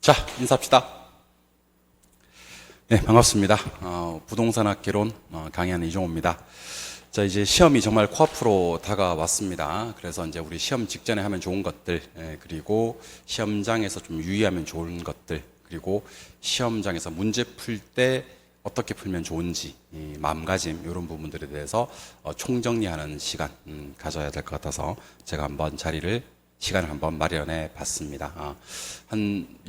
자, 인사합시다. 네, 반갑습니다. 부동산학개론 강의하는 이종호입니다. 자, 이제 시험이 정말 코앞으로 다가왔습니다. 그래서 이제 우리 시험 직전에 하면 좋은 것들, 그리고 시험장에서 좀 유의하면 좋은 것들, 그리고 시험장에서 문제 풀 때 어떻게 풀면 좋은지, 이 마음가짐, 이런 부분들에 대해서 총정리하는 시간 가져야 될 것 같아서 제가 한번 시간을 한번 마련해 봤습니다.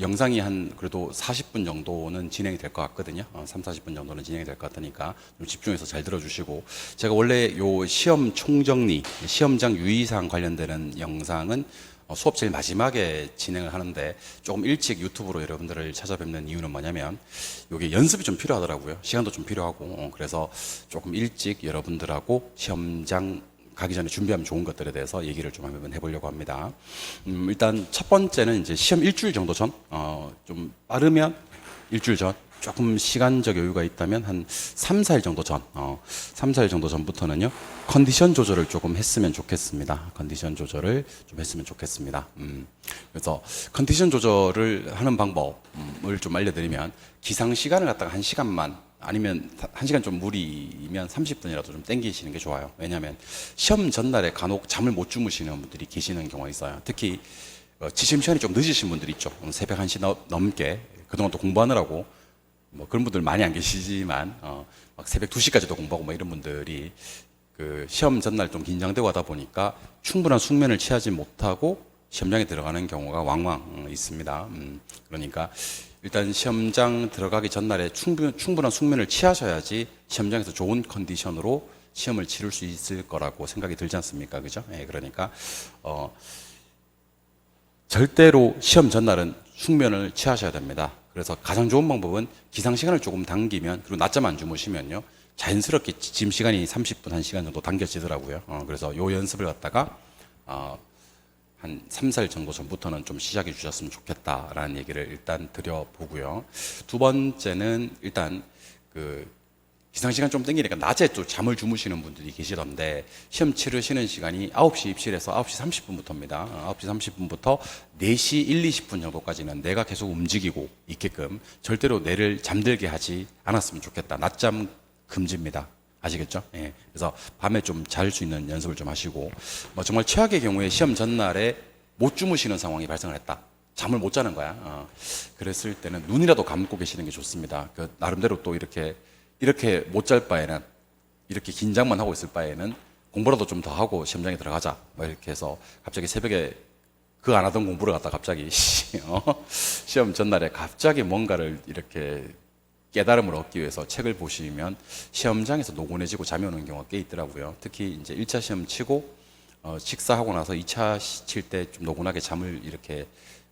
영상이 그래도 40분 정도는 진행이 될 것 같거든요. 3, 40분 정도는 진행이 될 것 같으니까 좀 집중해서 잘 들어주시고, 제가 원래 요 시험 총정리, 시험장 유의사항 관련되는 영상은 수업 제일 마지막에 진행을 하는데, 조금 일찍 유튜브로 여러분들을 찾아뵙는 이유는 뭐냐면, 요게 연습이 좀 필요하더라고요. 시간도 좀 필요하고, 그래서 조금 일찍 여러분들하고 시험장 가기 전에 준비하면 좋은 것들에 대해서 얘기를 좀 한번 해보려고 합니다. 일단 첫 번째는 이제 시험 일주일 정도 전, 좀 빠르면 일주일 전, 조금 시간적 여유가 있다면 한 3, 4일 정도 전, 3, 4일 정도 전부터는요, 컨디션 조절을 조금 했으면 좋겠습니다. 컨디션 조절을 좀 했으면 좋겠습니다. 그래서 컨디션 조절을 하는 방법을 좀 알려드리면, 기상 시간을 갖다가 1시간만, 아니면 1시간 좀 무리면 30분이라도 좀 땡기시는 게 좋아요. 왜냐하면 시험 전날에 간혹 잠을 못 주무시는 분들이 계시는 경우가 있어요. 특히 지침 시간이 좀 늦으신 분들이 있죠. 새벽 1시 넘게 그동안 또 공부하느라고, 뭐 그런 분들 많이 안 계시지만 막 새벽 2시까지도 공부하고 뭐 이런 분들이 그 시험 전날 좀 긴장되고 하다 보니까 충분한 숙면을 취하지 못하고 시험장에 들어가는 경우가 왕왕 있습니다. 그러니까 일단 시험장 들어가기 전날에 충분한 숙면을 취하셔야지 시험장에서 좋은 컨디션으로 시험을 치를 수 있을 거라고 생각이 들지 않습니까? 그죠? 예, 그러니까 절대로 시험 전날은 숙면을 취하셔야 됩니다. 그래서 가장 좋은 방법은 기상 시간을 조금 당기면, 그리고 낮잠 안 주무시면요, 자연스럽게 지침 시간이 30분, 1시간 정도 당겨지더라고요. 그래서 요 연습을 갖다가 한 3, 4일 정도 전부터는 좀 시작해 주셨으면 좋겠다라는 얘기를 일단 드려보고요. 두 번째는 일단 기상시간 좀 땡기니까 낮에 또 잠을 주무시는 분들이 계시던데, 시험 치르시는 시간이 9시 입실에서 9시 30분부터입니다. 9시 30분부터 4시 1, 20분 정도까지는 뇌가 계속 움직이고 있게끔 절대로 뇌를 잠들게 하지 않았으면 좋겠다. 낮잠 금지입니다. 아시겠죠? 예. 그래서 밤에 좀 잘 수 있는 연습을 좀 하시고, 뭐 정말 최악의 경우에 시험 전날에 못 주무시는 상황이 발생을 했다. 잠을 못 자는 거야. 그랬을 때는 눈이라도 감고 계시는 게 좋습니다. 나름대로 또 이렇게 못 잘 바에는, 이렇게 긴장만 하고 있을 바에는 공부라도 좀 더 하고 시험장에 들어가자. 뭐 이렇게 해서 갑자기 새벽에 안 하던 공부를 갖다 갑자기 시험 전날에 갑자기 뭔가를 이렇게 깨달음을 얻기 위해서 책을 보시면 시험장에서 노곤해지고 잠이 오는 경우가 꽤 있더라고요. 특히 이제 1차 시험 치고 식사하고 나서 2차 칠 때 좀 노곤하게 잠을 이렇게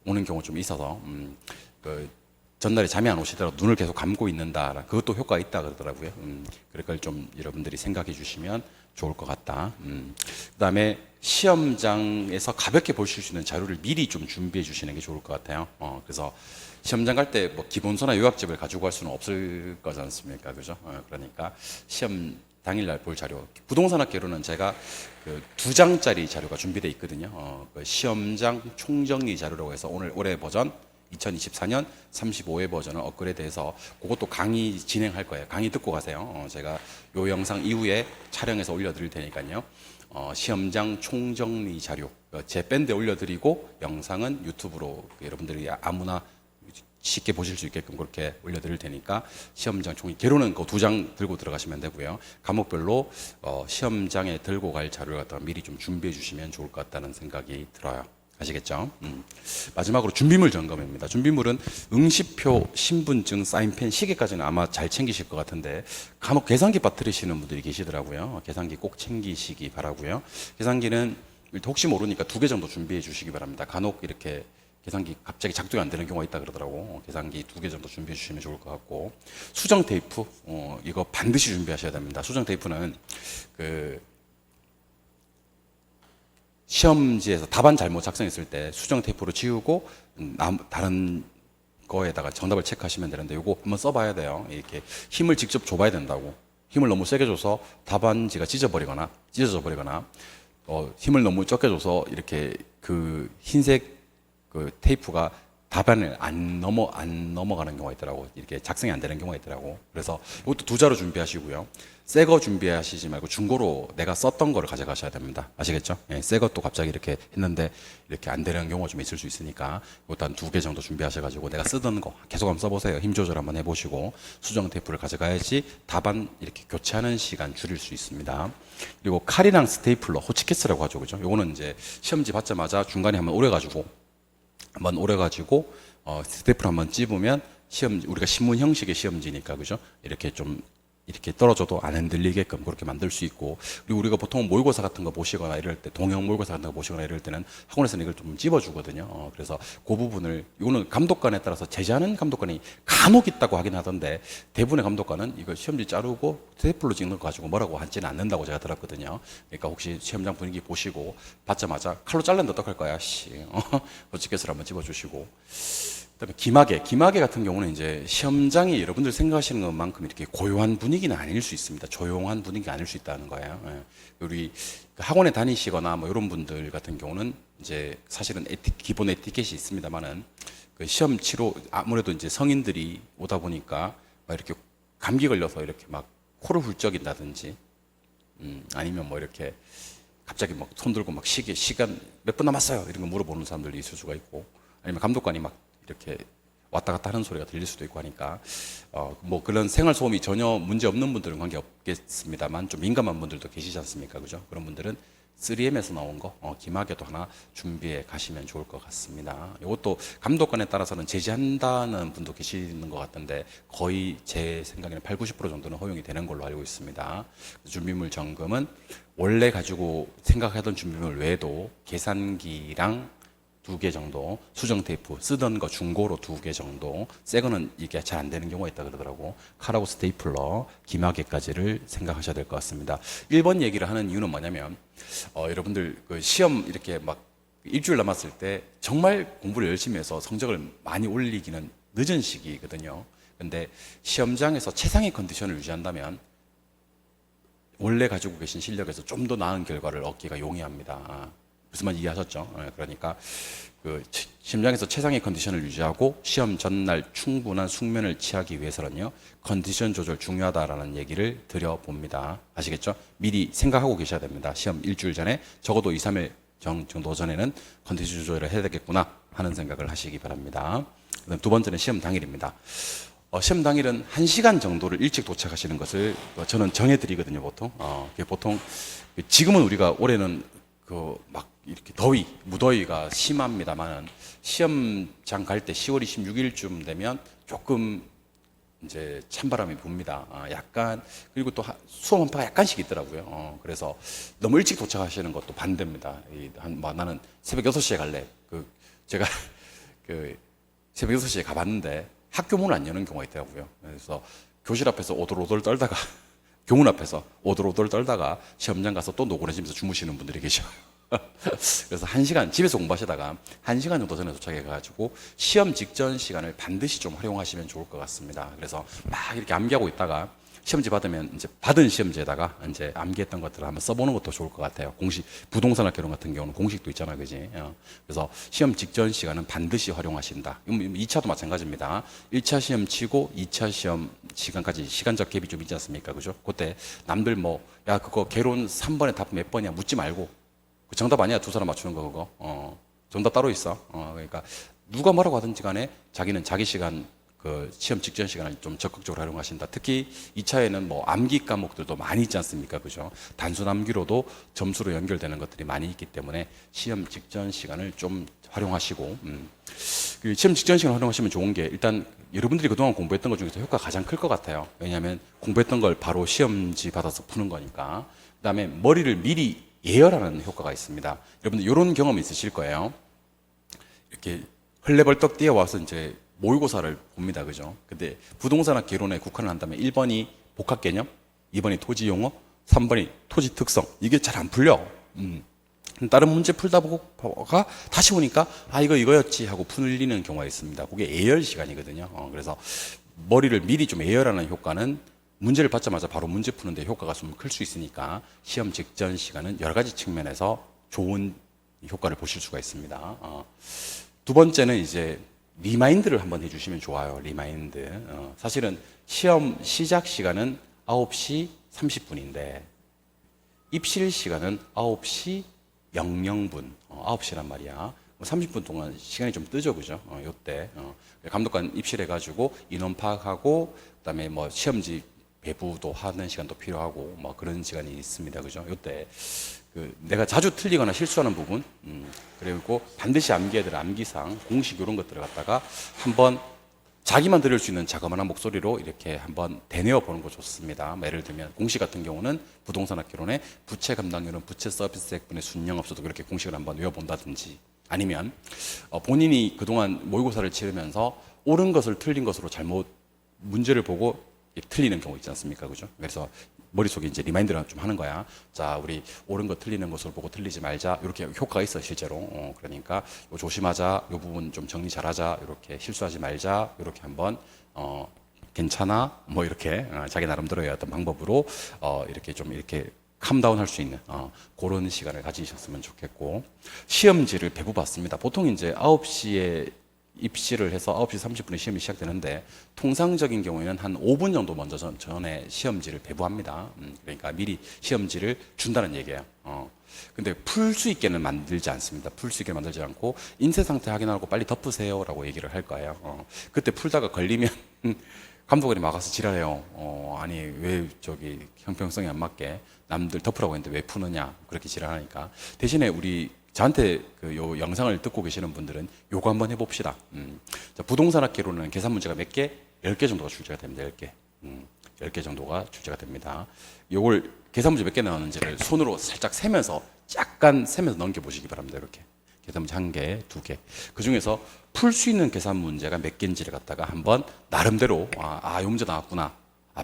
오는 경우 좀 있어서 전날에 잠이 안 오시더라도 눈을 계속 감고 있는다, 그것도 효과가 있다 그러더라고요. 그걸 좀 여러분들이 생각해 주시면 좋을 것 같다. 그다음에 시험장에서 가볍게 보실 수 있는 자료를 미리 좀 준비해 주시는 게 좋을 것 같아요. 그래서 시험장 갈 때 뭐 기본서나 요약집을 가지고 갈 수는 없을 거지 않습니까? 그죠? 그러니까 시험 당일날 볼 자료, 부동산학개론은 제가 2장짜리 자료가 준비되어 있거든요. 시험장 총정리 자료라고 해서 올해 버전 2024년 35회 버전을 업그레이드해서 그것도 강의 진행할 거예요. 강의 듣고 가세요. 제가 요 영상 이후에 촬영해서 올려드릴 테니까요. 시험장 총정리 자료 제 밴드에 올려드리고, 영상은 유튜브로 여러분들이 아무나 쉽게 보실 수 있게끔 그렇게 올려드릴 테니까, 시험장 총리 개론은 그 2장 들고 들어가시면 되고요. 과목별로 시험장에 들고 갈 자료를 갖다가 미리 좀 준비해 주시면 좋을 것 같다는 생각이 들어요. 아시겠죠? 마지막으로 준비물 점검입니다. 준비물은 응시표, 신분증, 사인펜, 시계까지는 아마 잘 챙기실 것 같은데, 간혹 계산기 빠뜨리시는 분들이 계시더라고요. 계산기 꼭 챙기시기 바라고요. 계산기는 혹시 모르니까 2개 정도 준비해 주시기 바랍니다. 간혹 이렇게 계산기 갑자기 작동이 안 되는 경우가 있다 그러더라고. 계산기 2개 정도 준비해 주시면 좋을 것 같고, 수정 테이프, 이거 반드시 준비하셔야 됩니다. 수정 테이프는 시험지에서 답안 잘못 작성했을 때 수정 테이프로 지우고 다른 거에다가 정답을 체크하시면 되는데, 요거 한번 써봐야 돼요. 이렇게 힘을 직접 줘봐야 된다고. 힘을 너무 세게 줘서 답안지가 찢어져 버리거나 힘을 너무 적게 줘서 이렇게 흰색 테이프가 답안을 안 넘어가는 경우가 있더라고. 이렇게 작성이 안 되는 경우가 있더라고. 그래서 이것도 두 자로 준비하시고요. 새 거 준비하시지 말고 중고로 내가 썼던 거를 가져가셔야 됩니다. 아시겠죠? 예, 새 것도 갑자기 이렇게 했는데 이렇게 안 되는 경우가 좀 있을 수 있으니까 이것도 한 2개 정도 준비하셔가지고 내가 쓰던 거 계속 한번 써보세요. 힘 조절 한번 해보시고 수정 테이프를 가져가야지 답안 이렇게 교체하는 시간 줄일 수 있습니다. 그리고 칼이랑 스테이플러, 호치키스라고 하죠. 그죠? 요거는 이제 시험지 받자마자 중간에 한번 오래가지고 스테이프를 한번 찝으면 우리가 신문 형식의 시험지니까 그죠? 이렇게 좀 이렇게 떨어져도 안 흔들리게끔 그렇게 만들 수 있고, 그리고 우리가 보통 모의고사 같은 거 보시거나 이럴 때, 동영 모의고사 같은 거 보시거나 이럴 때는 학원에서는 이걸 좀 찝어주거든요. 그래서 그 부분을, 이거는 감독관에 따라서 제재하는 감독관이 간혹 있다고 하긴 하던데 대부분의 감독관은 이거 시험지 자르고 스테이플로 찍는 거 가지고 뭐라고 하지는 않는다고 제가 들었거든요. 그러니까 혹시 시험장 분위기 보시고 받자마자 칼로 잘랐는데 어떡할 거야, 호치켓을 한번 찝어주시고. 그다음에 기마개 같은 경우는 이제 시험장이 여러분들 생각하시는 것만큼 이렇게 고요한 분위기는 아닐 수 있습니다. 조용한 분위기가 아닐 수 있다는 거예요. 예. 우리 학원에 다니시거나 뭐 이런 분들 같은 경우는 이제 사실은 기본 에티켓이 있습니다만은 그 시험 치료 아무래도 이제 성인들이 오다 보니까 막 이렇게 감기 걸려서 이렇게 막 코를 훌쩍인다든지 아니면 뭐 이렇게 갑자기 막 손 들고 막 시간 몇 분 남았어요 이런 거 물어보는 사람들이 있을 수가 있고, 아니면 감독관이 막 이렇게 왔다 갔다 하는 소리가 들릴 수도 있고 하니까 뭐 그런 생활 소음이 전혀 문제 없는 분들은 관계 없겠습니다만 좀 민감한 분들도 계시지 않습니까? 그죠? 그런 분들은 3M에서 나온 거 기마개도 하나 준비해 가시면 좋을 것 같습니다. 이것도 감독관에 따라서는 제지한다는 분도 계시는 것 같은데 거의 제 생각에는 80, 90% 정도는 허용이 되는 걸로 알고 있습니다. 준비물 점검은 원래 가지고 생각하던 준비물 외에도 계산기랑 2개 정도, 수정 테이프 쓰던 거 중고로 2개 정도, 새 거는 이게 잘 안 되는 경우가 있다 그러더라고. 칼하고 스테이플러, 기마개까지를 생각하셔야 될 것 같습니다. 1번 얘기를 하는 이유는 뭐냐면 여러분들 그 시험 이렇게 막 일주일 남았을 때 정말 공부를 열심히 해서 성적을 많이 올리기는 늦은 시기거든요. 근데 시험장에서 최상의 컨디션을 유지한다면 원래 가지고 계신 실력에서 좀 더 나은 결과를 얻기가 용이합니다. 무슨 말인지 이해하셨죠? 그러니까 그 시험장에서 최상의 컨디션을 유지하고 시험 전날 충분한 숙면을 취하기 위해서는요, 컨디션 조절 중요하다라는 얘기를 드려봅니다. 아시겠죠? 미리 생각하고 계셔야 됩니다. 시험 일주일 전에 적어도 2, 3일 정도 전에는 컨디션 조절을 해야 되겠구나 하는 생각을 하시기 바랍니다. 그다음 두 번째는 시험 당일입니다. 시험 당일은 1시간 정도를 일찍 도착하시는 것을 저는 정해드리거든요, 보통. 보통 지금은 우리가 올해는 막 이렇게 무더위가 심합니다만 시험장 갈 때 10월 26일쯤 되면 조금 이제 찬바람이 붑니다. 약간, 그리고 또 수험 한파가 약간씩 있더라고요. 그래서 너무 일찍 도착하시는 것도 반대입니다. 나는 새벽 6시에 갈래. 제가 새벽 6시에 가봤는데 학교 문을 안 여는 경우가 있더라고요. 그래서 교실 앞에서 오돌오돌 떨다가 교문 앞에서 오돌오돌 떨다가 시험장 가서 또 노곤해지면서 주무시는 분들이 계셔요. 그래서 1시간 집에서 공부하시다가 1시간 정도 전에 도착해 가지고 시험 직전 시간을 반드시 좀 활용하시면 좋을 것 같습니다. 그래서 막 이렇게 암기하고 있다가 시험지 받으면 이제 받은 시험지에다가 이제 암기했던 것들을 한번 써보는 것도 좋을 것 같아요. 공식, 부동산학 개론 같은 경우는 공식도 있잖아요, 그지? 그래서 시험 직전 시간은 반드시 활용하신다. 2차도 마찬가지입니다. 1차 시험 치고 2차 시험 시간까지 시간적 갭이 좀 있지 않습니까, 그죠? 그때 남들 그거 개론 3번에 답 몇 번이야 묻지 말고, 그 정답 아니야, 두 사람 맞추는 거 그거. 정답 따로 있어. 그러니까 누가 뭐라고 하든지 간에 자기는 자기 시간, 그 시험 직전 시간을 좀 적극적으로 활용하신다. 특히 2차에는 뭐 암기 과목들도 많이 있지 않습니까? 그죠? 단순 암기로도 점수로 연결되는 것들이 많이 있기 때문에 시험 직전 시간을 좀 활용하시고, 그 시험 직전 시간 활용하시면 좋은 게 일단 여러분들이 그동안 공부했던 것 중에서 효과가 가장 클 것 같아요. 왜냐하면 공부했던 걸 바로 시험지 받아서 푸는 거니까. 그 다음에 머리를 미리 예열하는 효과가 있습니다. 여러분들 이런 경험 있으실 거예요. 이렇게 헐레벌떡 뛰어와서 이제 모의고사를 봅니다. 그죠? 근데 부동산학 개론에 국한을 한다면 1번이 복합 개념, 2번이 토지 용어, 3번이 토지 특성. 이게 잘 안 풀려. 다른 문제 풀다 보가 다시 오니까 이거였지 하고 풀리는 경우가 있습니다. 그게 예열 시간이거든요. 그래서 머리를 미리 좀 예열하는 효과는 문제를 받자마자 바로 문제 푸는데 효과가 좀 클 수 있으니까 시험 직전 시간은 여러 가지 측면에서 좋은 효과를 보실 수가 있습니다. 두 번째는 이제 리마인드를 한번 해주시면 좋아요. 리마인드. 사실은 시험 시작 시간은 9시 30분인데 입실 시간은 9시 00분. 9시란 말이야. 30분 동안 시간이 좀 뜨죠, 그죠? 요때. 감독관 입실해가지고 인원 파악하고, 그 다음에 뭐 시험지 배부도 하는 시간도 필요하고, 뭐 그런 시간이 있습니다, 그죠? 요때. 내가 자주 틀리거나 실수하는 부분, 그리고 반드시 암기해야 될 암기사항, 공식 이런 것들을 갖다가 한번 자기만 들을 수 있는 자그마한 목소리로 이렇게 한번 대내어 보는 거 좋습니다. 예를 들면 공식 같은 경우는 부동산학개론의 부채 감당률은 부채 서비스액분의 순영 없어도 그렇게 공식을 한번 외워본다든지, 아니면 본인이 그동안 모의고사를 치르면서 옳은 것을 틀린 것으로 잘못 문제를 보고 틀리는 경우 있지 않습니까? 그죠? 그래서 머릿속에 이제 리마인드를 좀 하는 거야. 자, 우리 옳은 거 틀리는 것을 보고 틀리지 말자. 이렇게 효과가 있어, 실제로. 그러니까 요 조심하자. 요 부분 좀 정리 잘하자. 이렇게 실수하지 말자. 이렇게 한번 괜찮아. 뭐 이렇게 자기 나름대로의 어떤 방법으로 이렇게 좀 이렇게 캄다운 할 수 있는 그런 시간을 가지셨으면 좋겠고, 시험지를 배부 받습니다. 보통 이제 9시에 입시를 해서 9시 30분에 시험이 시작되는데 통상적인 경우에는 한 5분 정도 먼저 전에 시험지를 배부합니다. 그러니까 미리 시험지를 준다는 얘기예요. 근데 풀 수 있게는 만들지 않습니다. 풀 수 있게 만들지 않고 인쇄 상태 확인하고 빨리 덮으세요라고 얘기를 할 거예요. 그때 풀다가 걸리면 감독관이 막아서 지랄해요. 아니 왜 저기 형평성에 안 맞게 남들 덮으라고 했는데 왜 푸느냐, 그렇게 지랄하니까. 대신에 우리 저한테 요 영상을 듣고 계시는 분들은 요거 한번 해봅시다. 자, 부동산학개론은 계산 문제가 몇 개? 10개 정도가 출제가 됩니다. 10개. 10개 정도가 출제가 됩니다. 요걸 계산 문제 몇 개 나왔는지를 손으로 살짝 세면서 약간 세면서 넘겨보시기 바랍니다. 이렇게. 계산 문제 1개, 2개. 그 중에서 풀 수 있는 계산 문제가 몇 개인지를 갖다가 한번 나름대로 요 문제 나왔구나.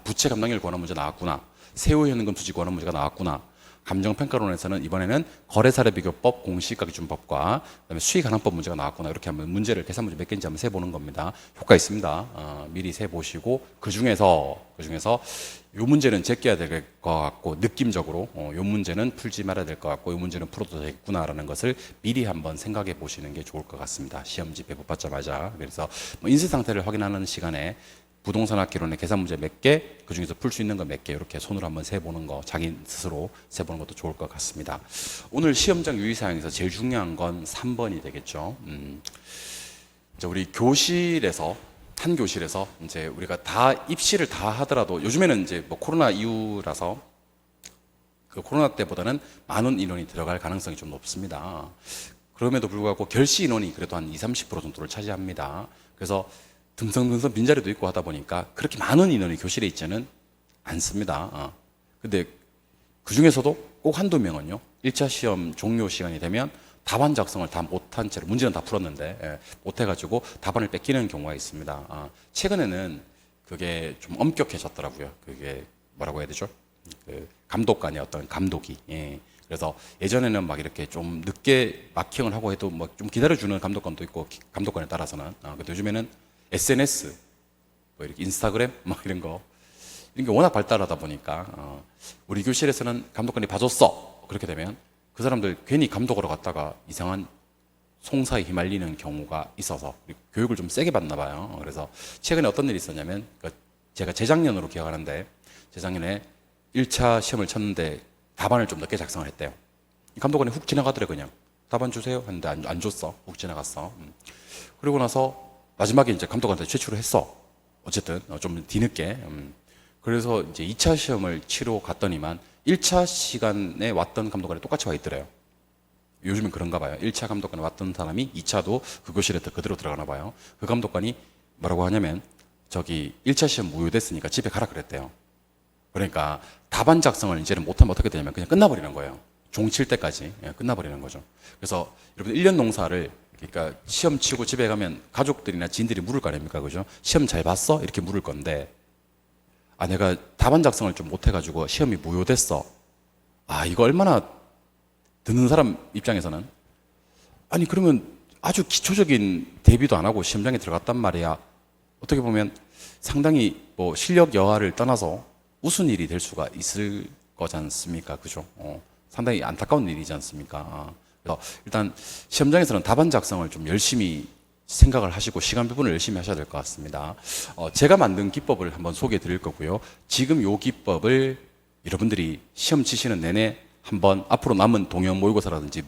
부채 감당률 구하는 문제 나왔구나. 세후 현금 수지 구하는 문제가 나왔구나. 감정평가론에서는 이번에는 거래사례비교법, 공시가기준법과 그다음에 수익환원법 문제가 나왔구나. 이렇게 한번 문제를 계산 문제 몇 개인지 한번 세보는 겁니다. 효과 있습니다. 미리 세보시고 그 중에서 요 문제는 제껴야 될 것 같고 느낌적으로 요 문제는 풀지 말아야 될 것 같고 요 문제는 풀어도 되겠구나라는 것을 미리 한번 생각해 보시는 게 좋을 것 같습니다. 시험지 배부 받자마자. 그래서 인쇄 상태를 확인하는 시간에 부동산학개론의 계산 문제 몇 개, 그 중에서 풀 수 있는 거 몇 개, 이렇게 손으로 한번 세보는 거, 자기 스스로 세보는 것도 좋을 것 같습니다. 오늘 시험장 유의사항에서 제일 중요한 건 3번이 되겠죠. 이제 우리 교실에서, 한 교실에서 이제 우리가 다 입시를 다 하더라도 요즘에는 이제 뭐 코로나 이후라서 그 코로나 때보다는 많은 인원이 들어갈 가능성이 좀 높습니다. 그럼에도 불구하고 결시 인원이 그래도 한 20, 30% 정도를 차지합니다. 그래서 듬성듬성 빈자리도 있고 하다 보니까 그렇게 많은 인원이 교실에 있지는 않습니다. 근데 그 중에서도 꼭 한두 명은요, 1차 시험 종료 시간이 되면 답안 작성을 다 못한 채로, 문제는 다 풀었는데 못해가지고 답안을 뺏기는 경우가 있습니다. 최근에는 그게 좀 엄격해졌더라고요. 그게 뭐라고 해야 되죠? 그 감독관의 어떤 감독이. 그래서 예전에는 막 이렇게 좀 늦게 마킹을 하고 해도 뭐 좀 기다려주는 감독관도 있고, 감독관에 따라서는. 근데 요즘에는 SNS, 뭐 이렇게 인스타그램, 뭐 이런 게 워낙 발달하다 보니까 우리 교실에서는 감독관이 봐줬어. 그렇게 되면 그 사람들 괜히 감독으로 갔다가 이상한 송사에 휘말리는 경우가 있어서 교육을 좀 세게 받나 봐요. 그래서 최근에 어떤 일이 있었냐면, 제가 재작년으로 기억하는데, 재작년에 1차 시험을 쳤는데 답안을 좀 늦게 작성을 했대요. 감독관이 훅 지나가더래. 그냥 답안 주세요 했는데 안 줬어. 훅 지나갔어. 그리고 나서 마지막에 이제 감독관한테 제출을 했어. 어쨌든 좀 뒤늦게. 그래서 이제 2차 시험을 치러 갔더니만 1차 시간에 왔던 감독관이 똑같이 와 있더래요. 요즘은 그런가 봐요. 1차 감독관에 왔던 사람이 2차도 그 교실에 그대로 들어가나 봐요. 그 감독관이 뭐라고 하냐면, 저기 1차 시험 무효됐으니까 집에 가라 그랬대요. 그러니까 답안 작성을 이제는 못하면 어떻게 되냐면 그냥 끝나버리는 거예요. 종 칠 때까지 끝나버리는 거죠. 그래서 여러분 1년 농사를, 그러니까 시험 치고 집에 가면 가족들이나 지인들이 물을 거 아닙니까? 그죠? 시험 잘 봤어? 이렇게 물을 건데, 내가 답안 작성을 좀 못해가지고 시험이 무효됐어. 이거 얼마나, 듣는 사람 입장에서는, 아니 그러면 아주 기초적인 대비도 안 하고 시험장에 들어갔단 말이야. 어떻게 보면 상당히 뭐 실력 여하를 떠나서 우스운 일이 될 수가 있을 거지 않습니까? 그죠? 상당히 안타까운 일이지 않습니까? 그래서 일단 시험장에서는 답안 작성을 좀 열심히 생각을 하시고 시간 배분을 열심히 하셔야 될 것 같습니다. 제가 만든 기법을 한번 소개해 드릴 거고요. 지금 요 기법을 여러분들이 시험 치시는 내내 한번 앞으로 남은 동영 모의고사라든지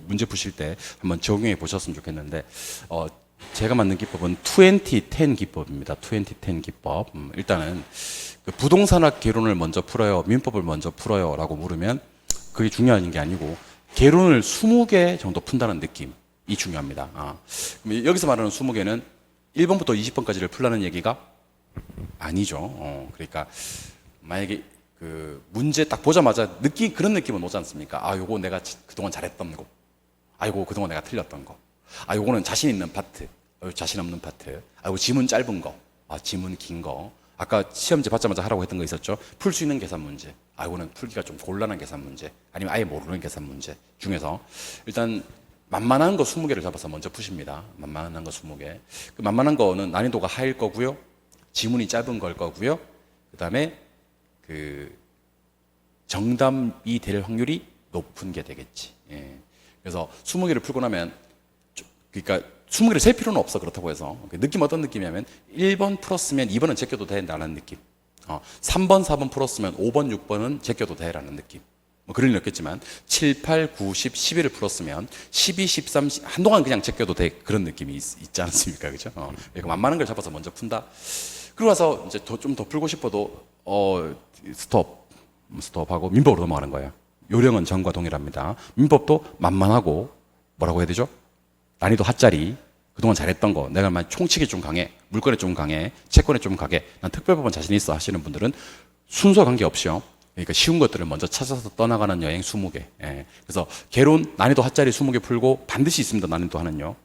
문제 푸실 때 한번 적용해 보셨으면 좋겠는데, 제가 만든 기법은 2010 기법입니다. 2010 기법. 일단은 그 부동산학 개론을 먼저 풀어요, 민법을 먼저 풀어요 라고 물으면 그게 중요한 게 아니고 개론을 20개 정도 푼다는 느낌이 중요합니다. 그럼 여기서 말하는 20개는 1번부터 20번까지를 풀라는 얘기가 아니죠. 그러니까 만약에 그 문제 딱 보자마자 그런 느낌은 오지 않습니까? 아, 요거 내가 그동안 잘했던 거. 아, 요거 그동안 내가 틀렸던 거. 아, 요거는 자신 있는 파트. 자신 없는 파트. 아, 요거 지문 짧은 거. 아, 지문 긴 거. 아까 시험지 받자마자 하라고 했던 거 있었죠? 풀 수 있는 계산 문제. 아, 요거는 풀기가 좀 곤란한 계산 문제. 아니면 아예 모르는 계산 문제 중에서 일단 만만한 거 20개를 잡아서 먼저 푸십니다. 만만한 거 20개. 그 만만한 거는 난이도가 하일 거고요. 지문이 짧은 걸 거고요. 그 다음에 그 정답이 될 확률이 높은 게 되겠지. 예. 그래서 20개를 풀고 나면 그러니까 20개를 셀 필요는 없어. 그렇다고 해서 느낌 어떤 느낌이냐면 1번 풀었으면 2번은 제껴도 된다는 느낌. 3번 4번 풀었으면 5번 6번은 제껴도 돼라는 느낌. 뭐 그럴 일 없겠지만 7, 8, 9, 10, 11을 풀었으면 12, 13 한동안 그냥 제껴도 돼. 그런 느낌이 있지 않습니까? 그죠? 그러니까 만만한 걸 잡아서 먼저 푼다. 그러고 와서 이제 좀 더 풀고 싶어도 스톱하고 민법으로 넘어가는 거예요. 요령은 전과 동일합니다. 민법도 만만하고 뭐라고 해야 되죠? 난이도 하짜리. 그동안 잘했던 거, 내가 만 총칙이 좀 강해, 물권에 좀 강해, 채권에 좀 강해, 난 특별법원 자신 있어 하시는 분들은 순서 관계없이요. 그러니까 쉬운 것들을 먼저 찾아서 떠나가는 여행 20개. 예. 그래서 개론 난이도 하짜리 20개 풀고 반드시 있습니다. 난이도 하는요.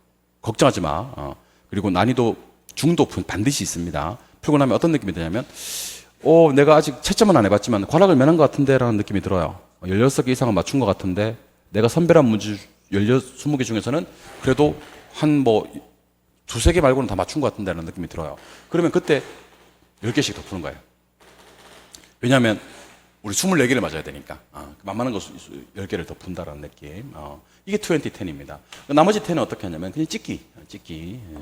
걱정하지 마. 그리고 난이도 중도 반드시 있습니다. 풀고 나면 어떤 느낌이 드냐면 내가 아직 채점은 안 해봤지만 관악을 면한 것 같은데 라는 느낌이 들어요. 16개 이상은 맞춘 것 같은데 내가 선별한 문제 20개 중에서는 그래도 한 두세 개 말고는 다 맞춘 것 같은데 라는 느낌이 들어요. 그러면 그때 10개씩 더 푸는 거예요. 왜냐하면 우리 24개를 맞아야 되니까. 만만한 거 10개를 더 푼다라는 느낌. 이게 2010입니다. 나머지 10은 어떻게 하냐면 그냥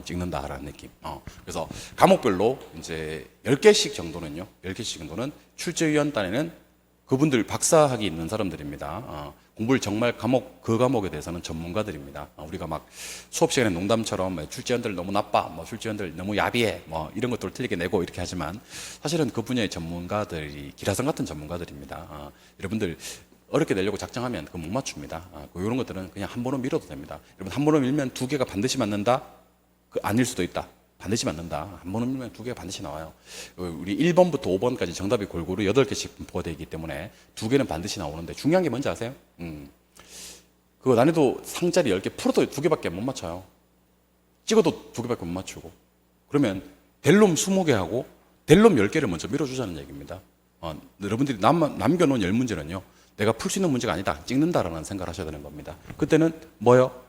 찍는다라는 느낌. 그래서 과목별로 이제 10개씩 정도는요. 10개씩 정도는 출제위원단에는 그분들 박사학위 있는 사람들입니다. 공부를 정말 그 과목에 대해서는 전문가들입니다. 우리가 막 수업 시간에 농담처럼 출제위원들 너무 나빠, 출제위원들 너무 야비해, 이런 것들을 틀리게 내고 이렇게 하지만 사실은 그 분야의 전문가들이 기라성 같은 전문가들입니다. 여러분들 어렵게 내려고 작정하면 그거 못 맞춥니다. 이런 것들은 그냥 한 번은 밀어도 됩니다. 여러분 한 번은 밀면 2개가 반드시 맞는다? 아닐 수도 있다. 반드시 맞는다. 한 번은 밀면 2개가 반드시 나와요. 우리 1번부터 5번까지 정답이 골고루 8개씩 분포가 되어 있기 때문에 2개는 반드시 나오는데 중요한 게 뭔지 아세요? 그거 난이도 상자리 10개 풀어도 2개밖에 못 맞춰요. 찍어도 2개밖에 못 맞추고. 그러면 델롬 20개 하고 델롬 10개를 먼저 밀어주자는 얘기입니다. 여러분들이 남겨놓은 10문제는요. 내가 풀 수 있는 문제가 아니다. 찍는다라는 생각을 하셔야 되는 겁니다. 그때는 뭐요?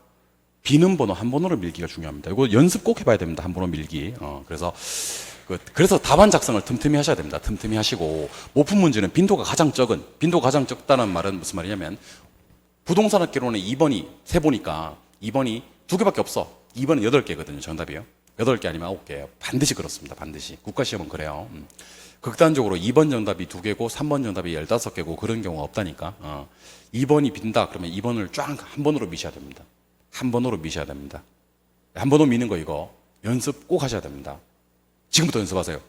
비는 번호 한 번호로 밀기가 중요합니다. 이거 연습 꼭 해봐야 됩니다. 한 번호 밀기. 그래서 답안 작성을 틈틈이 하셔야 됩니다. 틈틈이 하시고 못 푼 문제는 빈도가 가장 적다는 말은 무슨 말이냐면 부동산학개론에 2번이 세 보니까 2번이 2개밖에 없어. 2번은 8개거든요. 정답이요. 8개 아니면 9개예요. 반드시 그렇습니다. 반드시. 국가시험은 그래요. 극단적으로 2번 정답이 2개고 3번 정답이 15개고 그런 경우가 없다니까. 2번이 빈다 그러면 2번을 쫙 한 번으로 미셔야 됩니다. 한 번으로 미셔야 됩니다. 한 번으로 미는 거 이거 연습 꼭 하셔야 됩니다. 지금부터 연습하세요.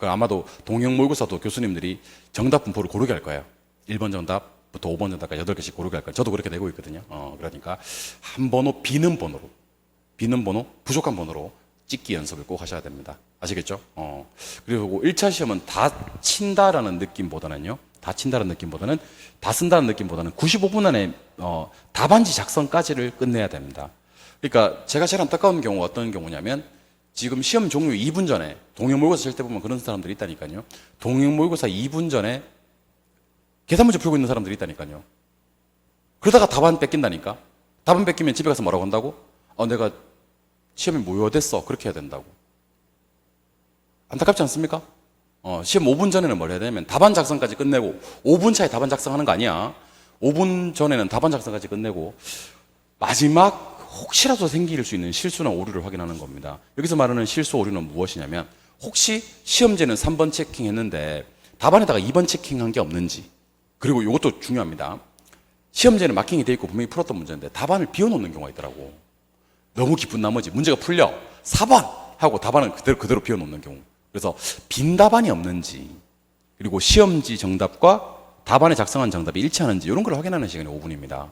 아마도 동영 모의고사도 교수님들이 정답 분포를 고르게 할 거예요. 1번 정답부터 5번 정답까지 8개씩 고르게 할 거예요. 저도 그렇게 내고 있거든요. 그러니까 한 번호 비는 번호 부족한 번호로 찍기 연습을 꼭 하셔야 됩니다. 아시겠죠? 그리고 1차 시험은 다 친다라는 느낌보다는 다 쓴다는 느낌보다는 95분 안에 답안지 작성까지를 끝내야 됩니다. 그러니까 제가 제일 안타까운 경우가 어떤 경우냐면 지금 시험 종료 2분 전에 동영 모의고사 칠 때 보면 그런 사람들이 있다니까요. 동영 모의고사 2분 전에 계산 문제 풀고 있는 사람들이 있다니까요. 그러다가 답안 뺏긴다니까. 답안 뺏기면 집에 가서 뭐라고 한다고? 내가 시험에 무효됐어. 그렇게 해야 된다고. 안타깝지 않습니까? 시험 5분 전에는 뭘 해야 되냐면 답안 작성까지 끝내고 5분 차에 답안 작성하는 거 아니야. 5분 전에는 답안 작성까지 끝내고 마지막 혹시라도 생길 수 있는 실수나 오류를 확인하는 겁니다. 여기서 말하는 실수 오류는 무엇이냐면 혹시 시험지는 3번 체킹했는데 답안에다가 2번 체킹한 게 없는지, 그리고 이것도 중요합니다. 시험지에는 마킹이 돼 있고 분명히 풀었던 문제인데 답안을 비워놓는 경우가 있더라고. 너무 기쁜 나머지 문제가 풀려 4번 하고 답안을 그대로 비워놓는 경우. 그래서 빈 답안이 없는지, 그리고 시험지 정답과 답안에 작성한 정답이 일치하는지 이런 걸 확인하는 시간이 5분입니다.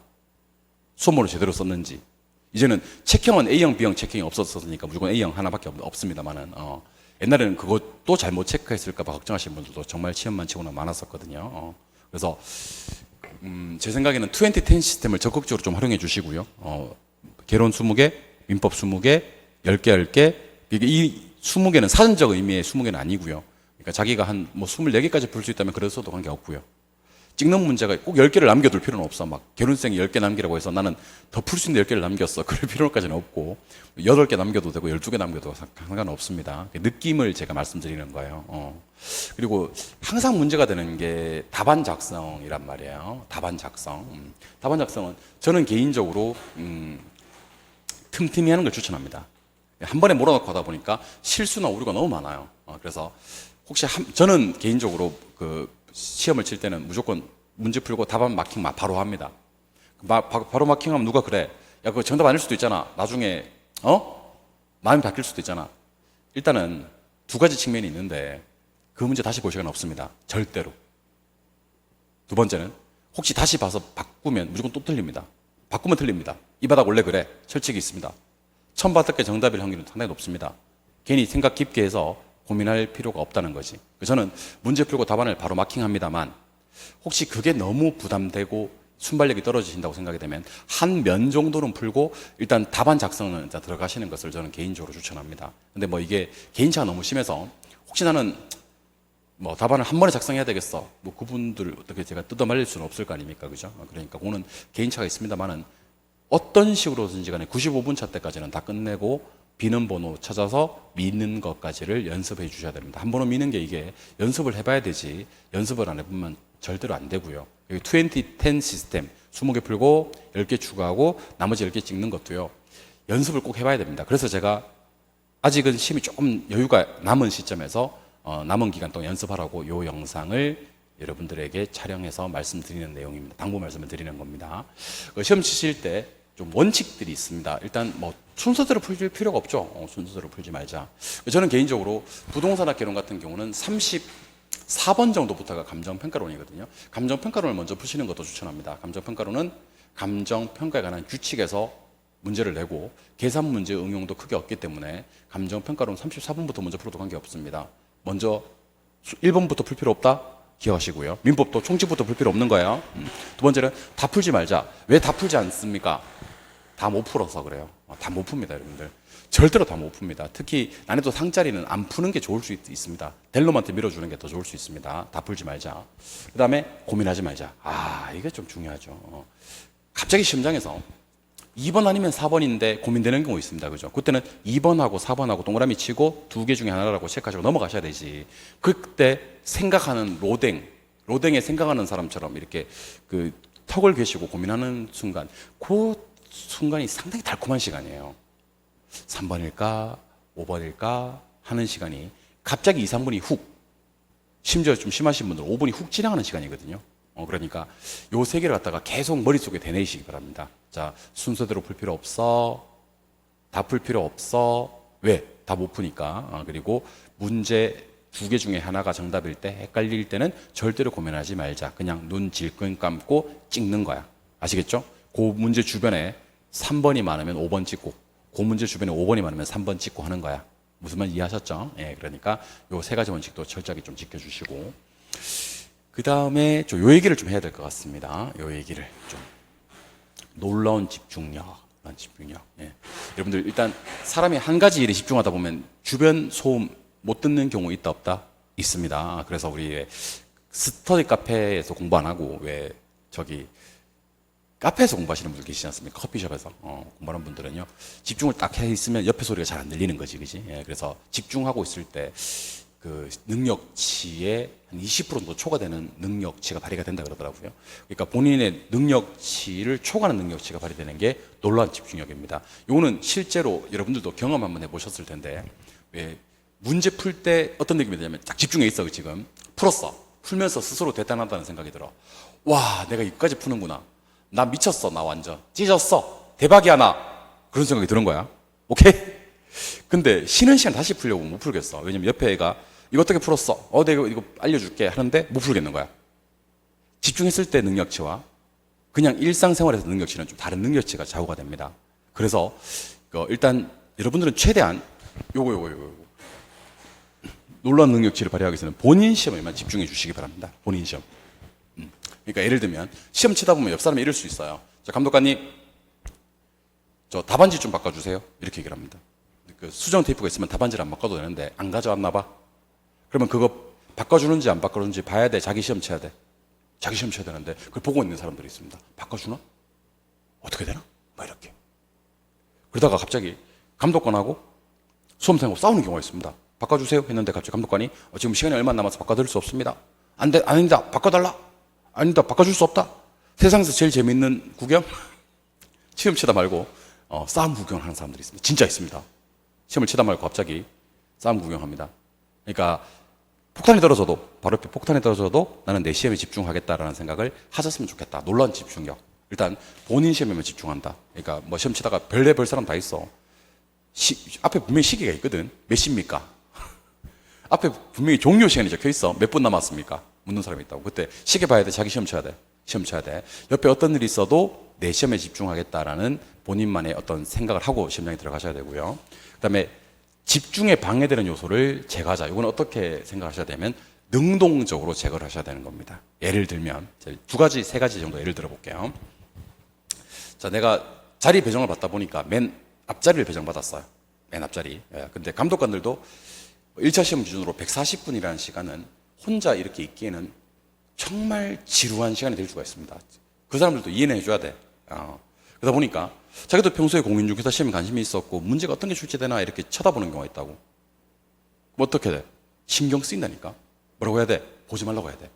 수업모를 제대로 썼는지. 이제는 체크형은 A형, B형 체크형이 없었으니까 무조건 A형 하나밖에 없습니다만은 옛날에는 그것도 잘못 체크했을까 봐 걱정하시는 분들도 정말 시험만 치고는 많았었거든요. 그래서 제 생각에는 2010 시스템을 적극적으로 좀 활용해 주시고요. 개론 20개, 민법 20개, 10개, 10개. 이 20개는 사전적 의미의 20개는 아니고요. 그러니까 자기가 한 뭐 24개까지 풀 수 있다면 그래서도 관계없고요. 찍는 문제가 꼭 10개를 남겨둘 필요는 없어. 막 개론생이 10개 남기라고 해서 나는 더 풀 수 있는 10개를 남겼어. 그럴 필요까지는 없고 8개 남겨도 되고 12개 남겨도 상관없습니다. 느낌을 제가 말씀드리는 거예요. 그리고 항상 문제가 되는 게 답안 작성이란 말이에요. 답안 작성. 답안 작성은 저는 개인적으로 틈틈이 하는 걸 추천합니다. 한 번에 몰아넣고 하다 보니까 실수나 오류가 너무 많아요. 그래서 혹시 저는 개인적으로 그 시험을 칠 때는 무조건 문제 풀고 답안 마킹 바로 합니다. 바로 마킹하면 누가 그래? 야, 그거 정답 아닐 수도 있잖아. 나중에 마음이 바뀔 수도 있잖아. 일단은 두 가지 측면이 있는데 그 문제 다시 볼 시간은 없습니다. 절대로. 두 번째는 혹시 다시 봐서 바꾸면 무조건 또 틀립니다. 바꾸면 틀립니다. 이 바닥 원래 그래. 철칙이 있습니다. 처음 봤을 때 정답일 확률은 상당히 높습니다. 괜히 생각 깊게 해서 고민할 필요가 없다는 거지. 저는 문제 풀고 답안을 바로 마킹합니다만 혹시 그게 너무 부담되고 순발력이 떨어지신다고 생각이 되면 한 면 정도는 풀고 일단 답안 작성은 일단 들어가시는 것을 저는 개인적으로 추천합니다. 근데 뭐 이게 개인차가 너무 심해서 혹시 나는 뭐 답안을 한 번에 작성해야 되겠어. 뭐 그분들 어떻게 제가 뜯어말릴 수는 없을 거 아닙니까? 그죠? 그러니까 그거는 개인차가 있습니다만은 어떤 식으로든지 간에 95분 차 때까지는 다 끝내고 비는 번호 찾아서 미는 것까지를 연습해 주셔야 됩니다. 한 번호 미는 게 이게 연습을 해봐야 되지 연습을 안 해보면 절대로 안 되고요. 여기 2010 시스템 20개 풀고 10개 추가하고 나머지 10개 찍는 것도요. 연습을 꼭 해봐야 됩니다. 그래서 제가 아직은 시험이 조금 여유가 남은 시점에서 남은 기간 동안 연습하라고 이 영상을 여러분들에게 촬영해서 말씀드리는 내용입니다. 당부 말씀을 드리는 겁니다. 시험 치실 때 좀 원칙들이 있습니다. 일단 뭐 순서대로 풀 필요가 없죠. 순서대로 풀지 말자. 저는 개인적으로 부동산학 개론 같은 경우는 34번 정도부터가 감정평가론이거든요. 감정평가론을 먼저 푸시는 것도 추천합니다. 감정평가론은 감정평가에 관한 규칙에서 문제를 내고 계산 문제 응용도 크게 없기 때문에 감정평가론 34번부터 먼저 풀어도 관계없습니다. 먼저 1번부터 풀 필요 없다? 기억하시고요. 민법도 총칙부터 풀 필요 없는 거예요. 두 번째는 다 풀지 말자. 왜 다 풀지 않습니까? 다 못 풀어서 그래요. 다 못 풉니다, 여러분들. 절대로 다 못 풉니다. 특히 난이도 상짜리는 안 푸는 게 좋을 수 있습니다. 델롬한테 밀어주는 게 더 좋을 수 있습니다. 다 풀지 말자. 그 다음에 고민하지 말자. 이게 좀 중요하죠. 갑자기 시험장에서 2번 아니면 4번인데 고민되는 경우 있습니다. 그죠? 그때는 2번하고 4번하고 동그라미 치고 두 개 중에 하나라고 체크하시고 넘어가셔야 되지. 그때 생각하는 로댕에 생각하는 사람처럼 이렇게 그 턱을 괴시고 고민하는 순간, 그 순간이 상당히 달콤한 시간이에요. 3번일까? 5번일까? 하는 시간이 갑자기 2, 3분이 훅, 심지어 좀 심하신 분들은 5분이 훅 지나가는 시간이거든요. 그러니까 요 세 개를 갖다가 계속 머릿속에 되뇌시기 바랍니다. 자, 순서대로 풀 필요 없어. 다 풀 필요 없어. 왜? 다 못 푸니까. 그리고 문제 두 개 중에 하나가 정답일 때 헷갈릴 때는 절대로 고민하지 말자. 그냥 눈 질끈 감고 찍는 거야. 아시겠죠? 그 문제 주변에 3번이 많으면 5번 찍고, 그 문제 주변에 5번이 많으면 3번 찍고 하는 거야. 무슨 말 이해하셨죠? 그러니까 요 세 가지 원칙도 철저하게 좀 지켜주시고, 그 다음에 요 얘기를 좀 해야 될 것 같습니다. 요 얘기를 좀. 놀라운 집중력. 여러분들 일단 사람이 한 가지 일에 집중하다 보면 주변 소음 못 듣는 경우 있다 없다? 있습니다. 그래서 우리 스터디 카페에서 공부 안 하고 왜 저기 카페에서 공부하시는 분들 계시지 않습니까? 커피숍에서 공부하는 분들은요 집중을 딱 해 있으면 옆에 소리가 잘 안 들리는 거지, 그지? 그래서 집중하고 있을 때 그 능력치의 한 20% 정도 초과되는 능력치가 발휘가 된다 그러더라고요. 그러니까 본인의 능력치를 초과하는 능력치가 발휘되는 게 놀라운 집중력입니다. 이거는 실제로 여러분들도 경험 한번 해보셨을 텐데, 왜 문제 풀 때 어떤 느낌이 드냐면 딱 집중해 있어. 지금 풀었어. 풀면서 스스로 대단하다는 생각이 들어. 와, 내가 이거까지 푸는구나. 나 미쳤어. 나 완전 찢었어. 대박이야 나. 그런 생각이 드는 거야. 오케이? 근데 쉬는 시간 다시 풀려고 못 풀겠어. 왜냐면 옆에 애가 이거 어떻게 풀었어? 내가 이거 알려줄게 하는데 못 풀겠는 거야. 집중했을 때 능력치와 그냥 일상생활에서 능력치는 좀 다른 능력치가 좌우가 됩니다. 그래서 일단 여러분들은 최대한 요거 놀라운 능력치를 발휘하기 위해서는 본인 시험에만 집중해 주시기 바랍니다. 본인 시험. 그러니까 예를 들면 시험 치다 보면 옆 사람이 이럴 수 있어요. 자, 감독관님, 저 답안지 좀 바꿔주세요. 이렇게 얘기를 합니다. 그 수정 테이프가 있으면 답안지를 안 바꿔도 되는데 안 가져왔나 봐. 그러면 그거 바꿔주는지 안 바꿔주는지 봐야 돼. 자기 시험 쳐야 돼. 자기 시험 쳐야 되는데 그걸 보고 있는 사람들이 있습니다. 바꿔주나? 어떻게 되나? 뭐 이렇게. 그러다가 갑자기 감독관하고 수험생하고 싸우는 경우가 있습니다. 바꿔주세요 했는데 갑자기 감독관이 지금 시간이 얼마 남아서 바꿔드릴 수 없습니다. 안 돼, 아니다, 바꿔달라. 아니다, 바꿔줄 수 없다. 세상에서 제일 재밌는 구경? 시험 치다 말고 싸움 구경을 하는 사람들이 있습니다. 진짜 있습니다. 시험을 치다 말고 갑자기 싸움 구경합니다. 그러니까 폭탄이 떨어져도, 바로 옆에 폭탄이 떨어져도 나는 내 시험에 집중하겠다라는 생각을 하셨으면 좋겠다. 놀라운 집중력. 일단 본인 시험에만 집중한다. 그러니까 뭐 시험 치다가 별의별 사람 다 있어. 앞에 분명히 시계가 있거든. 몇 시입니까? 앞에 분명히 종료 시간이 적혀 있어. 몇 분 남았습니까? 묻는 사람이 있다고. 그때 시계 봐야 돼. 자기 시험 쳐야 돼. 시험 쳐야 돼. 옆에 어떤 일이 있어도 내 시험에 집중하겠다라는 본인만의 어떤 생각을 하고 시험장에 들어가셔야 되고요. 그다음에 집중에 방해되는 요소를 제거하자. 이건 어떻게 생각하셔야 되면 능동적으로 제거를 하셔야 되는 겁니다. 예를 들면 두 가지, 세 가지 정도 예를 들어 볼게요. 자, 내가 자리 배정을 받다 보니까 맨 앞자리를 배정받았어요. 맨 앞자리. 근데 감독관들도 1차 시험 기준으로 140분이라는 시간은 혼자 이렇게 있기에는 정말 지루한 시간이 될 수가 있습니다. 그 사람들도 이해는 해줘야 돼. 그러다 보니까 자기도 평소에 공인중개사 시험에 관심이 있었고 문제가 어떤 게 출제되나 이렇게 쳐다보는 경우가 있다고. 그럼 어떻게 돼? 신경 쓰인다니까. 뭐라고 해야 돼? 보지 말라고 해야 돼.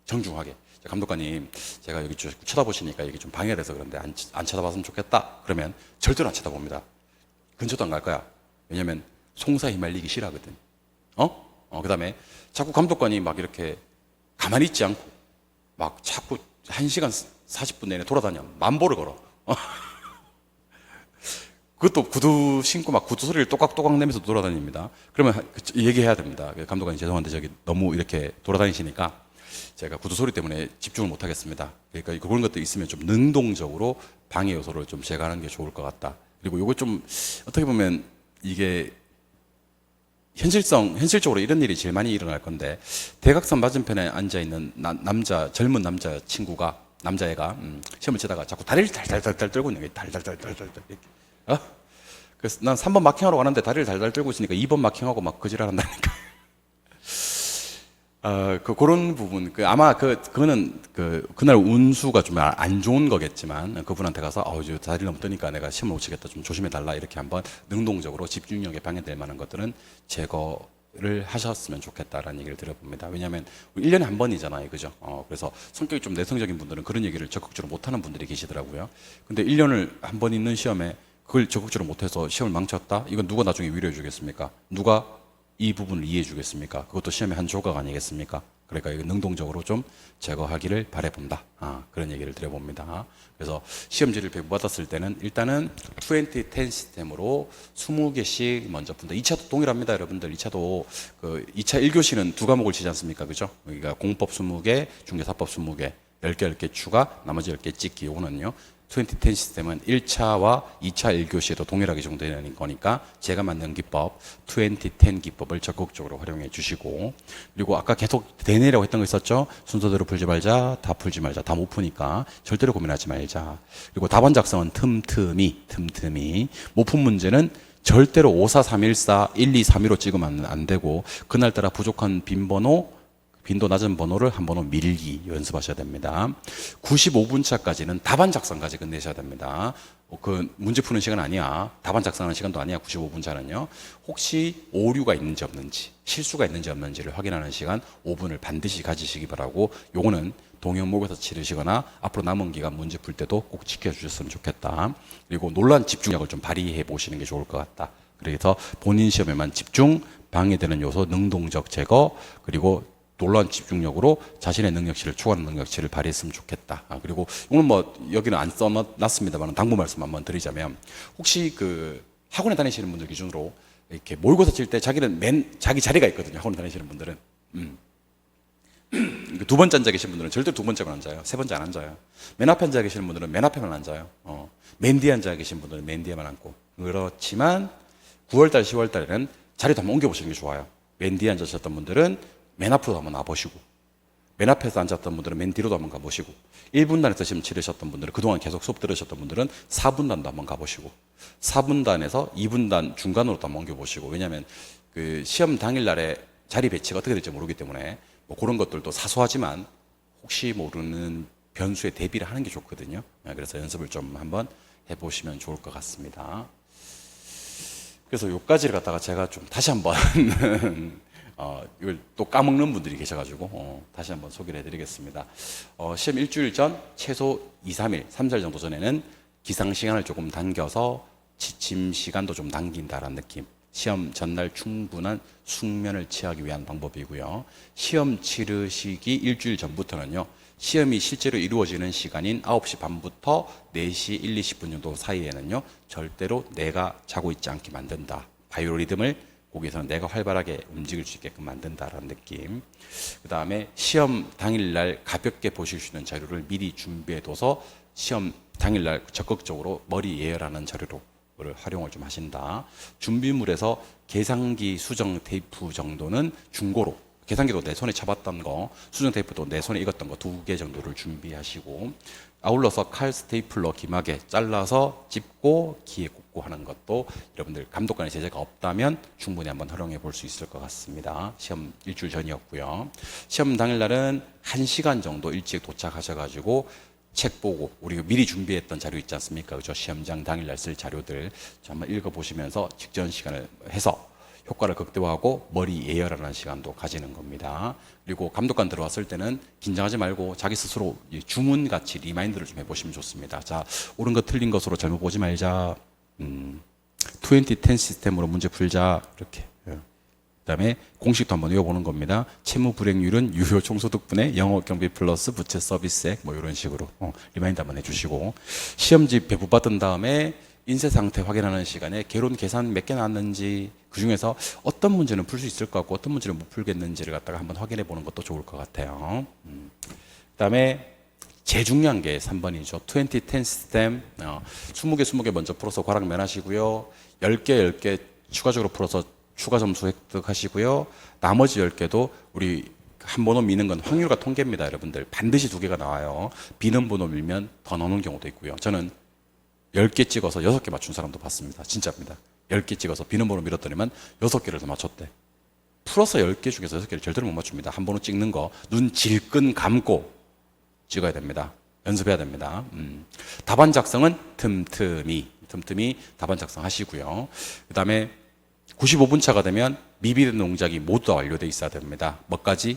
정중하게. 자, 감독관님, 제가 여기 쭉 쳐다보시니까 이게 좀 방해가 돼서 그런데 안 쳐다봤으면 좋겠다. 그러면 절대로 안 쳐다봅니다. 근처도 안 갈 거야. 왜냐면 송사에 휘말리기 싫어하거든. 그 다음에 자꾸 감독관이 막 이렇게 가만히 있지 않고 막 자꾸 1시간 40분 내내 돌아다녀. 만보를 걸어. 그것도 구두 신고 막 구두 소리를 또각또각 내면서 돌아다닙니다. 그러면 얘기해야 됩니다. 감독관님 죄송한데 저기 너무 이렇게 돌아다니시니까 제가 구두 소리 때문에 집중을 못 하겠습니다. 그러니까 그런 것도 있으면 좀 능동적으로 방해 요소를 좀 제거하는 게 좋을 것 같다. 그리고 요거 좀 어떻게 보면 이게 현실적으로 이런 일이 제일 많이 일어날 건데 대각선 맞은편에 앉아있는 젊은 남자애가 시험을 치다가 자꾸 다리를 달달달 떨고 있는 거예요. 달달달달달 이렇게. 그래서 난 3번 마킹하러 가는데 다리를 달달 떨고 있으니까 2번 마킹하고 막 거지랄 한다니까. 그런 부분, 아마 그거는 그날 운수가 좀 안 좋은 거겠지만, 그분한테 가서, 저 다리 너무 뜨니까 내가 시험을 못 치겠다. 좀 조심해달라. 이렇게 한번 능동적으로 집중력에 방해될 만한 것들은 제거를 하셨으면 좋겠다라는 얘기를 드려봅니다. 왜냐하면 1년에 한 번이잖아요. 그죠? 그래서 성격이 좀 내성적인 분들은 그런 얘기를 적극적으로 못하는 분들이 계시더라고요. 근데 1년을 한 번 있는 시험에 그걸 적극적으로 못해서 시험을 망쳤다? 이건 누가 나중에 위로해 주겠습니까? 누가 이 부분을 이해해 주겠습니까? 그것도 시험의 한 조각 아니겠습니까? 그러니까 이거 능동적으로 좀 제거하기를 바라본다. 그런 얘기를 드려봅니다. 그래서 시험지를 배부받았을 때는 일단은 2010 시스템으로 20개씩 먼저 푼다. 2차도 동일합니다, 여러분들. 2차도 2차 1교시는 두 과목을 치지 않습니까? 그죠? 그러니까 공법 20개, 중개사법 20개, 10개 추가, 나머지 10개 찍기. 요거는요. 2010 시스템은 1차와 2차 1교시에도 동일하게 적용되는 거니까 제가 만든 기법 2010 기법을 적극적으로 활용해 주시고, 그리고 아까 계속 대내라고 했던 거 있었죠. 순서대로 풀지 말자, 다 풀지 말자, 다 못 푸니까 절대로 고민하지 말자. 그리고 답안 작성은 틈틈이 못 푼 문제는 절대로 54314 1232로 찍으면 안 되고 그날따라 부족한 빈도 낮은 번호를 한 번호 밀기 연습하셔야 됩니다. 95분 차까지는 답안 작성까지 끝내셔야 됩니다. 그 문제 푸는 시간 아니야. 답안 작성하는 시간도 아니야. 95분짜는요. 혹시 오류가 있는지 없는지, 실수가 있는지 없는지를 확인하는 시간 5분을 반드시 가지시기 바라고, 요거는 동영 모의고사 치르시거나 앞으로 남은 기간 문제 풀 때도 꼭 지켜주셨으면 좋겠다. 그리고 논란 집중력을 좀 발휘해 보시는 게 좋을 것 같다. 그래서 본인 시험에만 집중, 방해되는 요소 능동적 제거, 그리고 놀라운 집중력으로 자신의 능력치를 초과하는 능력치를 발휘했으면 좋겠다. 그리고 오늘 뭐 여기는 안 써놨습니다만 당부 말씀 한번 드리자면, 혹시 그 학원에 다니시는 분들 기준으로 이렇게 모의고사 칠 때 자기는 자기 자리가 있거든요. 학원에 다니시는 분들은. 두 번째 앉아 계신 분들은 절대 두 번째만 앉아요. 세 번째 안 앉아요. 맨 앞에 앉아 계시는 분들은 맨 앞에만 앉아요. 맨 뒤에 앉아 계신 분들은 맨 뒤에만 앉고. 그렇지만 9월달, 10월달에는 자리도 한번 옮겨보시는 게 좋아요. 맨 뒤에 앉으셨던 분들은 맨 앞으로 한번 와보시고, 맨 앞에서 앉았던 분들은 맨 뒤로도 한번 가보시고, 1분단에서 시험 치르셨던 분들은, 그동안 계속 수업 들으셨던 분들은 4분단도 한번 가보시고, 4분단에서 2분단 중간으로도 한번 옮겨보시고. 왜냐하면 그 시험 당일날에 자리 배치가 어떻게 될지 모르기 때문에 뭐 그런 것들도 사소하지만 혹시 모르는 변수에 대비를 하는 게 좋거든요. 그래서 연습을 좀 한번 해보시면 좋을 것 같습니다. 그래서 요까지를 갖다가 제가 좀 다시 한번 이걸 또 까먹는 분들이 계셔가지고 다시 한번 소개를 해드리겠습니다. 시험 일주일 전 최소 2, 3일, 3, 4일 정도 전에는 기상 시간을 조금 당겨서 지침 시간도 좀 당긴다라는 느낌. 시험 전날 충분한 숙면을 취하기 위한 방법이고요. 시험 치르시기 일주일 전부터는요, 시험이 실제로 이루어지는 시간인 9시 반부터 4시 1, 20분 정도 사이에는요, 절대로 내가 자고 있지 않게 만든다. 바이오리듬을 거기서는 내가 활발하게 움직일 수 있게끔 만든다라는 느낌. 그 다음에 시험 당일날 가볍게 보실 수 있는 자료를 미리 준비해둬서 시험 당일날 적극적으로 머리 예열하는 자료로 활용을 좀 하신다. 준비물에서 계산기 수정 테이프 정도는 중고로, 계산기도 내 손에 잡았던 거, 수정 테이프도 내 손에 익었던 거 2개 정도를 준비하시고, 아울러서 칼 스테이플러 김하게 잘라서 찝고 기에 꽂고 하는 것도 여러분들 감독관의 제재가 없다면 충분히 한번 활용해 볼 수 있을 것 같습니다. 시험 일주일 전이었고요. 시험 당일날은 1시간 정도 일찍 도착하셔가지고 책 보고, 우리가 미리 준비했던 자료 있지 않습니까? 그죠? 시험장 당일날 쓸 자료들 한번 읽어보시면서 직전 시간을 해서 효과를 극대화하고 머리 예열하는 시간도 가지는 겁니다. 그리고 감독관 들어왔을 때는 긴장하지 말고 자기 스스로 주문같이 리마인드를 좀 해보시면 좋습니다. 자, 옳은 것 틀린 것으로 잘못 보지 말자. 2010 시스템으로 문제 풀자. 이렇게. 그다음에 공식도 한번 외워보는 겁니다. 채무 불이익률은 유효 총소득분의 영업 경비 플러스 부채 서비스액, 뭐 이런 식으로 리마인드 한번 해주시고, 시험지 배부받은 다음에 인쇄 상태 확인하는 시간에 개론 계산 몇 개 나왔는지, 그 중에서 어떤 문제는 풀 수 있을 것 같고 어떤 문제는 못 풀겠는지를 갖다가 한번 확인해 보는 것도 좋을 것 같아요. 그다음에 제일 중요한 게 3번이죠. 2010 시스템 20개 20개 먼저 풀어서 과락 면하시고요. 10개 10개 추가적으로 풀어서 추가 점수 획득하시고요. 나머지 10개도 우리 한 번호 미는 건 확률과 통계입니다. 여러분들 반드시 2개가 나와요. 비는 번호 밀면 더 나오는 경우도 있고요. 저는 10개 찍어서 6개 맞춘 사람도 봤습니다. 진짜입니다. 10개 찍어서 비는 번호 밀었더니만 6개를 더 맞췄대. 풀어서 10개 중에서 6개를 절대로 못 맞춥니다. 한 번호 찍는 거 눈 질끈 감고 찍어야 됩니다. 연습해야 됩니다. 답안 작성은 틈틈이 답안 작성 하시고요. 그 다음에 95분 차가 되면 미비된 동작이 모두 다 완료되어 있어야 됩니다. 뭐까지?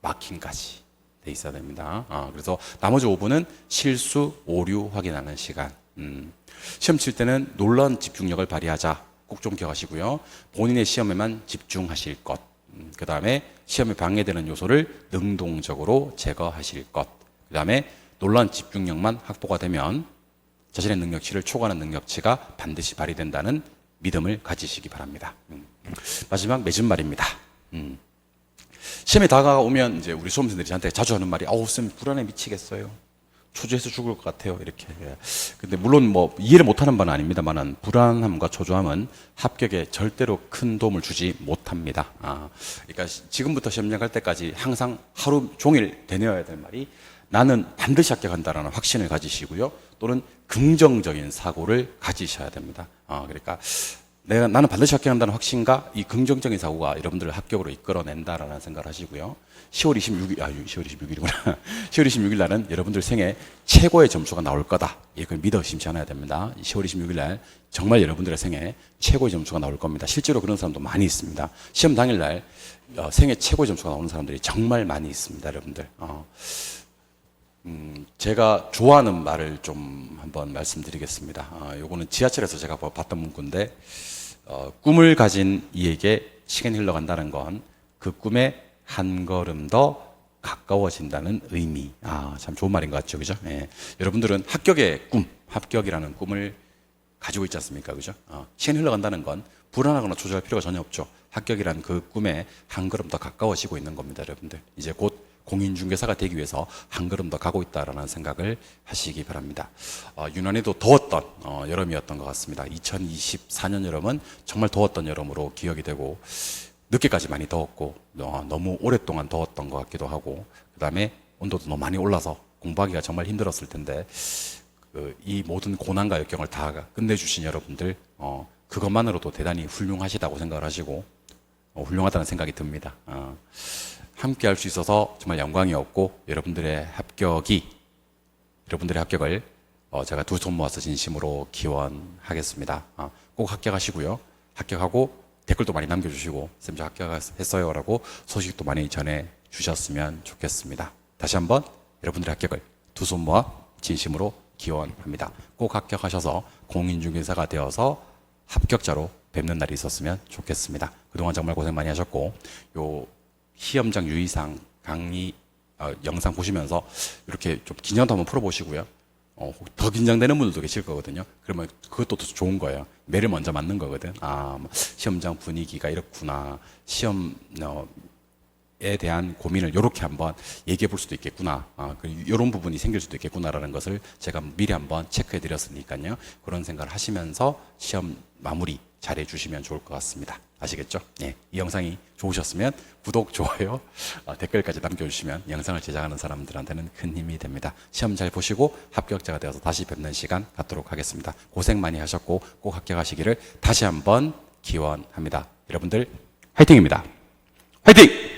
마킹까지 돼 있어야 됩니다. 그래서 나머지 5분은 실수, 오류 확인하는 시간. 시험 칠 때는 놀라운 집중력을 발휘하자. 꼭 좀 기억하시고요. 본인의 시험에만 집중하실 것. 그 다음에 시험에 방해되는 요소를 능동적으로 제거하실 것. 그 다음에 놀라운 집중력만 확보가 되면 자신의 능력치를 초과하는 능력치가 반드시 발휘된다는 믿음을 가지시기 바랍니다. 마지막 맺은 말입니다. 시험에 다가오면 이제 우리 수험생들이 저한테 자주 하는 말이, 아우 쌤 불안해 미치겠어요. 초조해서 죽을 것 같아요. 이렇게. 근데 물론 뭐 이해를 못하는 바는 아닙니다만은 불안함과 초조함은 합격에 절대로 큰 도움을 주지 못합니다. 그러니까 지금부터 시험장 갈 때까지 항상 하루 종일 되뇌어야 될 말이, 나는 반드시 합격한다라는 확신을 가지시고요. 또는 긍정적인 사고를 가지셔야 됩니다. 그러니까 나는 반드시 합격한다는 확신과 이 긍정적인 사고가 여러분들을 합격으로 이끌어낸다라는 생각을 하시고요. 10월 26일이구나. 10월 26일 날은 여러분들 생애 최고의 점수가 나올 거다. 이걸 믿어 심지 않아야 됩니다. 10월 26일 날 정말 여러분들의 생애 최고의 점수가 나올 겁니다. 실제로 그런 사람도 많이 있습니다. 시험 당일 날 생애 최고의 점수가 나오는 사람들이 정말 많이 있습니다, 여러분들. 제가 좋아하는 말을 좀 한번 말씀드리겠습니다. 요거는 지하철에서 제가 봤던 문구인데, 꿈을 가진 이에게 시간이 흘러간다는 건 그 꿈에 한 걸음 더 가까워진다는 의미. 참 좋은 말인 것 같죠, 그죠? 예. 여러분들은 합격의 꿈, 합격이라는 꿈을 가지고 있지 않습니까, 그죠? 시간이 흘러간다는 건 불안하거나 조절할 필요가 전혀 없죠. 합격이라는 그 꿈에 한 걸음 더 가까워지고 있는 겁니다, 여러분들. 이제 곧 공인중개사가 되기 위해서 한 걸음 더 가고 있다라는 생각을 하시기 바랍니다. 유난히도 더웠던 여름이었던 것 같습니다. 2024년 여름은 정말 더웠던 여름으로 기억이 되고, 늦게까지 많이 더웠고, 너무 오랫동안 더웠던 것 같기도 하고, 그 다음에 온도도 너무 많이 올라서 공부하기가 정말 힘들었을 텐데, 이 모든 고난과 역경을 다 끝내주신 여러분들, 그것만으로도 대단히 훌륭하시다고 생각을 하시고, 훌륭하다는 생각이 듭니다. 함께 할 수 있어서 정말 영광이었고, 여러분들의 합격을 제가 두 손 모아서 진심으로 기원하겠습니다. 꼭 합격하시고요. 합격하고 댓글도 많이 남겨주시고, 쌤 저 합격했어요 라고 소식도 많이 전해주셨으면 좋겠습니다. 다시 한번 여러분들의 합격을 두 손 모아 진심으로 기원합니다. 꼭 합격하셔서 공인중개사가 되어서 합격자로 뵙는 날이 있었으면 좋겠습니다. 그동안 정말 고생 많이 하셨고, 요 시험장 유의사항 강의 영상 보시면서 이렇게 좀 긴장도 한번 풀어보시고요. 더 긴장되는 분들도 계실 거거든요. 그러면 그것도 더 좋은 거예요. 매를 먼저 맞는 거거든. 시험장 분위기가 이렇구나. 시험에 대한 고민을 이렇게 한번 얘기해 볼 수도 있겠구나. 이런 부분이 생길 수도 있겠구나라는 것을 제가 미리 한번 체크해 드렸으니까요. 그런 생각을 하시면서 시험 마무리 잘해 주시면 좋을 것 같습니다. 아시겠죠? 네, 이 영상이 좋으셨으면 구독, 좋아요, 댓글까지 남겨주시면 영상을 제작하는 사람들한테는 큰 힘이 됩니다. 시험 잘 보시고 합격자가 되어서 다시 뵙는 시간 갖도록 하겠습니다. 고생 많이 하셨고 꼭 합격하시기를 다시 한번 기원합니다. 여러분들 화이팅입니다. 화이팅!